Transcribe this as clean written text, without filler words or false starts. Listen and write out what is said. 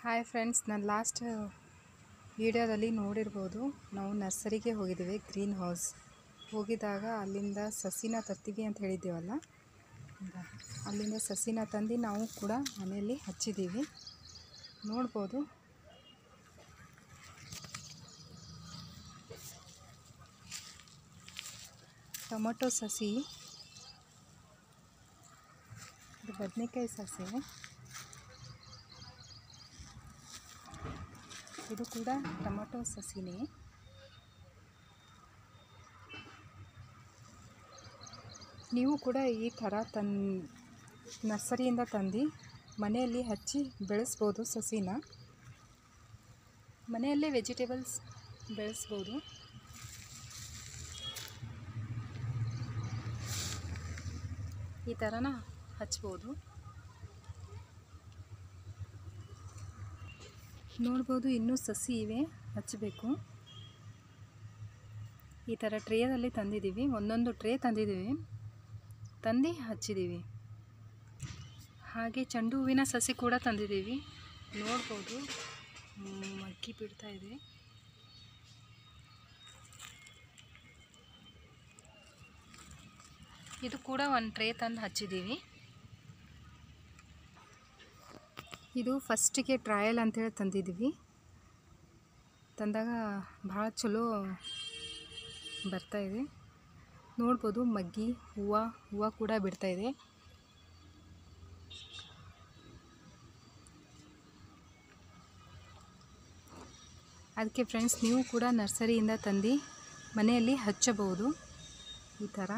Hi friends, ನಾನು last ವಿಡಿಯೋದಲ್ಲಿ ನೋಡಿರ್ಬೋದು. ನಾವು ನರ್ಸರಿಗೆ ಹೋಗಿದ್ದೇವೆ, ಗ್ರೀನ್ ಹೌಸ್ ಹೋಗಿದಾಗ ಅಲ್ಲಿಂದ ಸಸಿನ ತರ್ತೀವಿ ಅಂತ ಹೇಳಿದ್ದೇವಲ್ಲ, ಅಲ್ಲಿಂದ ಸಸಿನ ತಂದು ನಾವು ಕೂಡ ಮನೆಯಲ್ಲಿ ಹಚ್ಚಿದ್ದೀವಿ. ನೋಡ್ಬೋದು, ಟೊಮೊಟೊ ಸಸಿ, ಇದು ಬದನೆಕಾಯಿ ಸಸಿ, ಇದು ಕೂಡ ಟೊಮೊಟೊ ಸಸಿನೇ. ನೀವು ಕೂಡ ಈ ಥರ ನರ್ಸರಿಯಿಂದ ತಂದು ಮನೆಯಲ್ಲಿ ಹಚ್ಚಿ ಬೆಳೆಸ್ಬೋದು. ಸಸಿನ ಮನೆಯಲ್ಲೇ ವೆಜಿಟೇಬಲ್ಸ್ ಬೆಳೆಸ್ಬೋದು. ಈ ಥರನ ಹಚ್ಬೋದು. ನೋಡ್ಬೋದು, ಇನ್ನೂ ಸಸಿ ಇವೆ, ಹಚ್ಚಬೇಕು. ಈ ಥರ ಟ್ರೇಯಲ್ಲಿ ತಂದಿದ್ದೀವಿ, ಒಂದೊಂದು ಟ್ರೇ ತಂದಿದ್ದೀವಿ, ತಂದು ಹಚ್ಚಿದ್ದೀವಿ. ಹಾಗೆ ಚೆಂಡು ಹೂವಿನ ಸಸಿ ಕೂಡ ತಂದಿದ್ದೀವಿ. ನೋಡ್ಬೋದು, ಮಗ್ಗಿ ಬಿಡ್ತಾ ಇದೆ. ಇದು ಕೂಡ ಒಂದು ಟ್ರೇ ತಂದು ಹಚ್ಚಿದ್ದೀವಿ. ಇದು ಫಸ್ಟಿಗೆ ಟ್ರಯಲ್ ಅಂಥೇಳಿ ತಂದಿದ್ದೀವಿ. ತಂದಾಗ ಭಾಳ ಚಲೋ ಬರ್ತಾಯಿದೆ. ನೋಡ್ಬೋದು, ಮಗ್ಗಿ ಹೂವು ಕೂಡ ಬಿಡ್ತಾಯಿದೆ. ಅದಕ್ಕೆ ಫ್ರೆಂಡ್ಸ್, ನೀವು ಕೂಡ ನರ್ಸರಿಯಿಂದ ತಂದು ಮನೆಯಲ್ಲಿ ಹಚ್ಚಬಹುದು ಈ ಥರ.